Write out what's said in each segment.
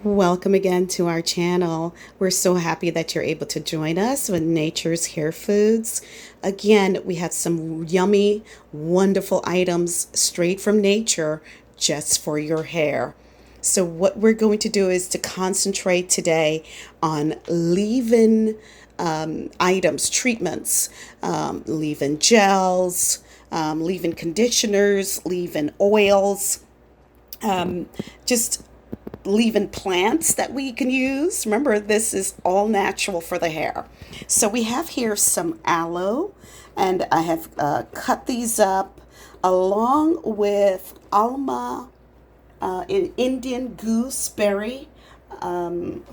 Welcome again to our channel. We're so happy that you're able to join us with Nature's Hair Foods. Again, we have some yummy, wonderful items straight from nature just for your hair. So what we're going to do is to concentrate today on leave-in items, treatments, leave-in gels, leave-in conditioners, leave-in oils, just leave-in plants that we can use. Remember, this is all natural for the hair. So we have here some aloe, and I have cut these up along with Alma Indian gooseberry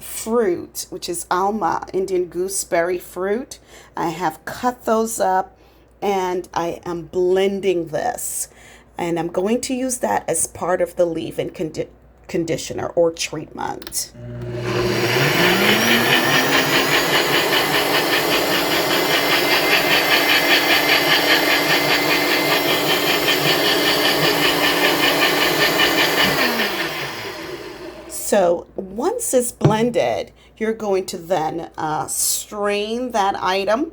fruit, which is Alma Indian gooseberry fruit. I have cut those up and I am blending this. And I'm going to use that as part of the leave-in conditioner or treatment. So once it's blended, you're going to then strain that item,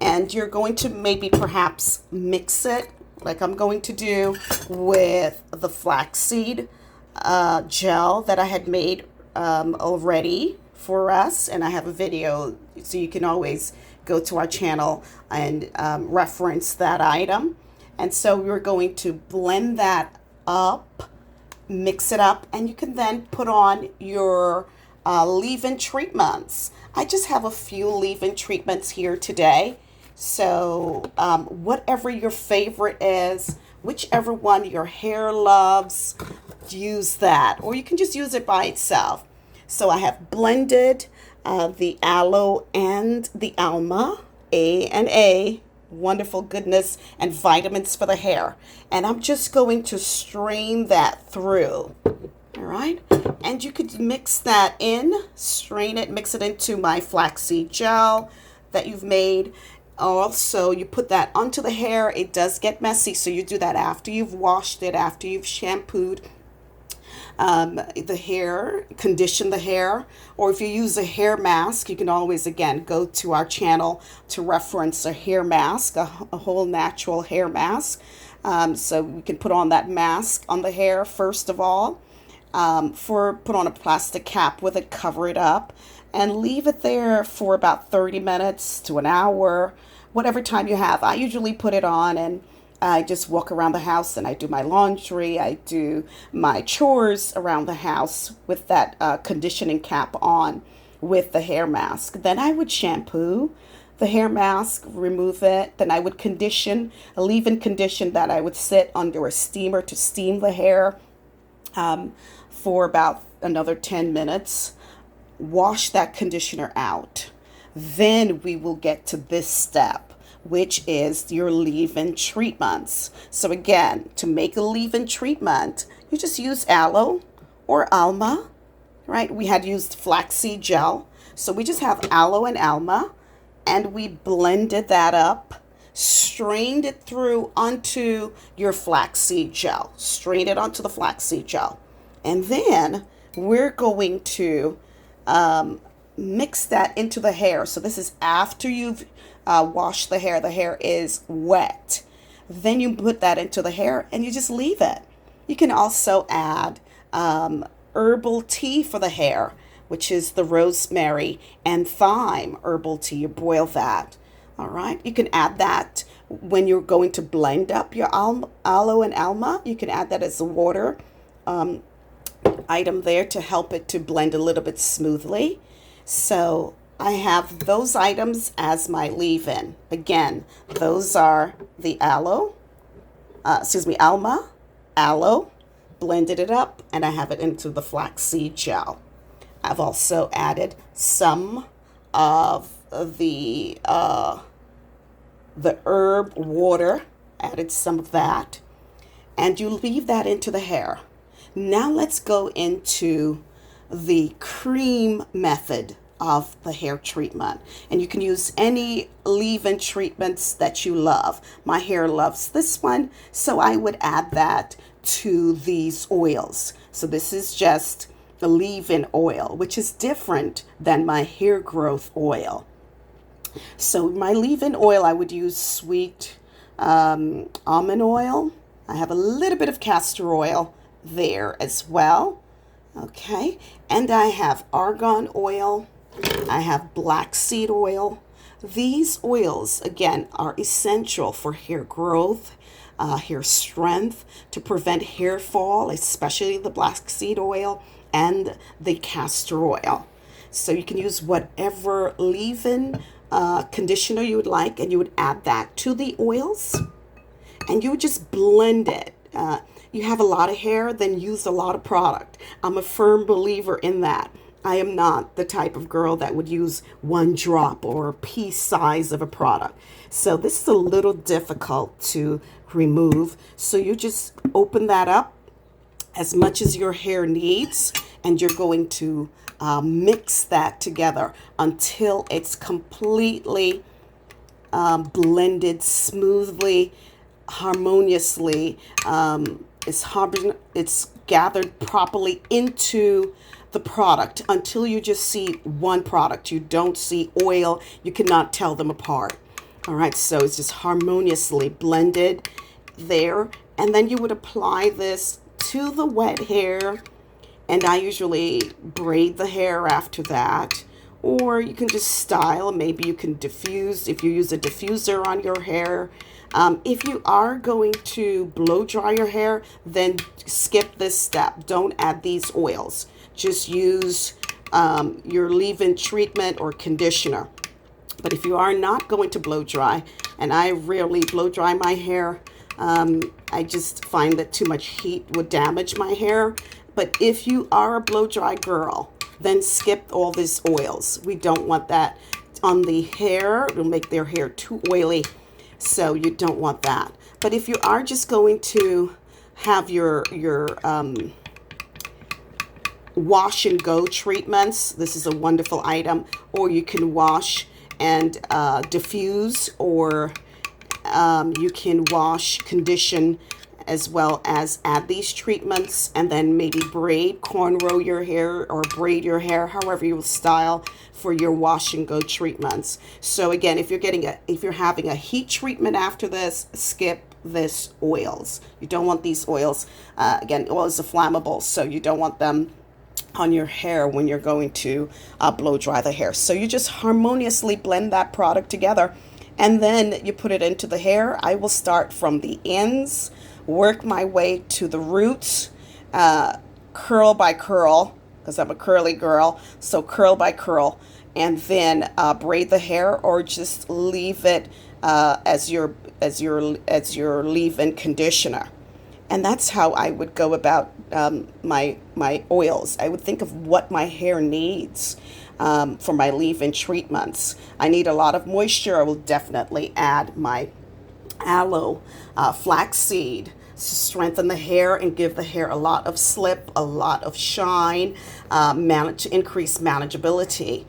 and you're going to maybe perhaps mix it like I'm going to do with the flaxseed gel that I had made already for us, and I have a video, so you can always go to our channel and reference that item. And so we're going to blend that up, mix it up, and you can then put on your leave-in treatments. I just have a few leave-in treatments here today. So whatever your favorite is, whichever one your hair loves, use that. Or you can just use it by itself. So I have blended the aloe and the alma, A, wonderful goodness and vitamins for the hair. And I'm just going to strain that through. All right. And you could mix that in, strain it, mix it into my flaxseed gel that you've made. Also, you put that onto the hair. It does get messy, so you do that after you've washed it, after you've shampooed the hair, condition the hair. Or if you use a hair mask, you can always, again, go to our channel to reference a hair mask, a whole natural hair mask. So we can put on that mask on the hair first of all. Put on a plastic cap with it, cover it up, and leave it there for about 30 minutes to an hour, whatever time you have. I usually put it on and I just walk around the house and I do my laundry. I do my chores around the house with that conditioning cap on with the hair mask. Then I would shampoo the hair mask, remove it. Then I would condition, a leave-in condition that I would sit under a steamer to steam the hair for about another 10 minutes. Wash that conditioner out. Then we will get to this step, which is your leave-in treatments. So again, to make a leave-in treatment, you just use aloe or alma, right? We had used flaxseed gel. So we just have aloe and alma, and we blended that up, strained it through onto your flaxseed gel, strained it onto the flaxseed gel. And then we're going to mix that into the hair. So this is after you've washed the hair. The hair is wet. Then you put that into the hair and you just leave it. You can also add herbal tea for the hair, which is the rosemary and thyme herbal tea. You boil that. All right. You can add that when you're going to blend up your aloe and alma. You can add that as a water item there to help it to blend a little bit smoothly. So I have those items as my leave-in. Again, those are the alma, aloe, blended it up, and I have it into the flaxseed gel. I've also added some of the herb water, added some of that, and you leave that into the hair. Now let's go into the cream method of the hair treatment. And you can use any leave-in treatments that you love. My hair loves this one, so I would add that to these oils. So this is just a leave-in oil, which is different than my hair growth oil. So my leave-in oil, I would use sweet almond oil. I have a little bit of castor oil there as well. Okay, and I have argan oil. I have black seed oil. These oils, again, are essential for hair growth, hair strength, to prevent hair fall, especially the black seed oil and the castor oil. So you can use whatever leave-in conditioner you would like, and you would add that to the oils, and you would just blend it. You have a lot of hair, then use a lot of product. I'm a firm believer in that. I am not the type of girl that would use one drop or a piece size of a product. So this is a little difficult to remove. So you just open that up as much as your hair needs, and you're going to mix that together until it's completely blended smoothly, harmoniously. It's gathered properly into the product until you just see one product. You don't see oil. You cannot tell them apart. All right, so it's just harmoniously blended there. And then you would apply this to the wet hair. And I usually braid the hair after that. Or you can just style. Maybe you can diffuse if you use a diffuser on your hair. If you are going to blow dry your hair, then skip this step. Don't add these oils. Just use your leave-in treatment or conditioner. But if you are not going to blow dry, and I rarely blow dry my hair, I just find that too much heat would damage my hair. But if you are a blow dry girl, then skip all these oils. We don't want that on the hair. It'll make their hair too oily. So you don't want that. But if you are just going to have your wash and go treatments, this is a wonderful item. Or you can wash and diffuse, or you can wash, condition, as well as add these treatments, and then maybe braid, cornrow your hair, or braid your hair, however you will style for your wash and go treatments. So again, if you're having a heat treatment after this, skip this oils. You don't want these oils. Again, oils are flammable, so you don't want them on your hair when you're going to blow dry the hair. So you just harmoniously blend that product together, and then you put it into the hair. I will start from the ends, work my way to the roots, curl by curl, because I'm a curly girl. So curl by curl, and then braid the hair, or just leave it as your leave-in conditioner. And that's how I would go about my oils. I would think of what my hair needs for my leave-in treatments. I need a lot of moisture. I will definitely add my aloe, flaxseed, to strengthen the hair and give the hair a lot of slip, a lot of shine, to increase manageability.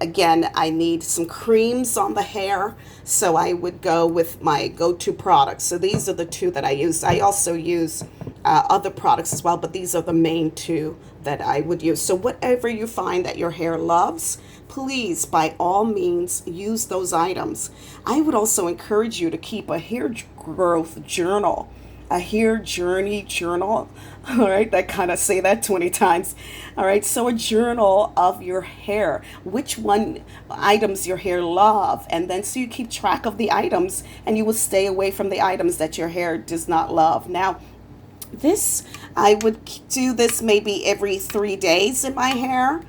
Again, I need some creams on the hair, so I would go with my go-to products. So these are the two that I use. I also use other products as well, but these are the main two that I would use. So whatever you find that your hair loves, please, by all means, use those items. I would also encourage you to keep a hair growth journal, a hair journey journal. All right, I kind of say that 20 times. All right, so a journal of your hair, which one items your hair love, and then so you keep track of the items, and you will stay away from the items that your hair does not love. Now, I would do this maybe every 3 days in my hair.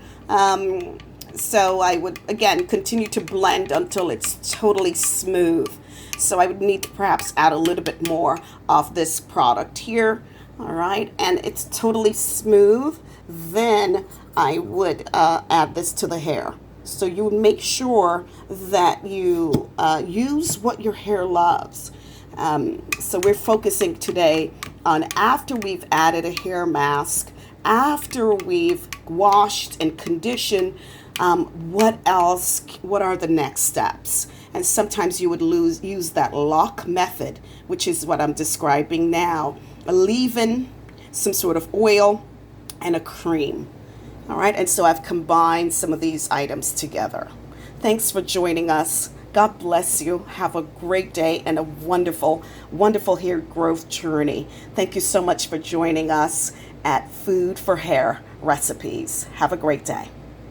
So I would, again, continue to blend until it's totally smooth. So I would need to perhaps add a little bit more of this product here. All right, and it's totally smooth. Then I would add this to the hair. So you would make sure that you use what your hair loves. So we're focusing today on after we've added a hair mask, after we've washed and conditioned, what else? What are the next steps? And sometimes you would use that lock method, which is what I'm describing now. A leave-in, some sort of oil, and a cream. All right, and so I've combined some of these items together. Thanks for joining us. God bless you. Have a great day and a wonderful, wonderful hair growth journey. Thank you so much for joining us at Food for Hair Recipes. Have a great day.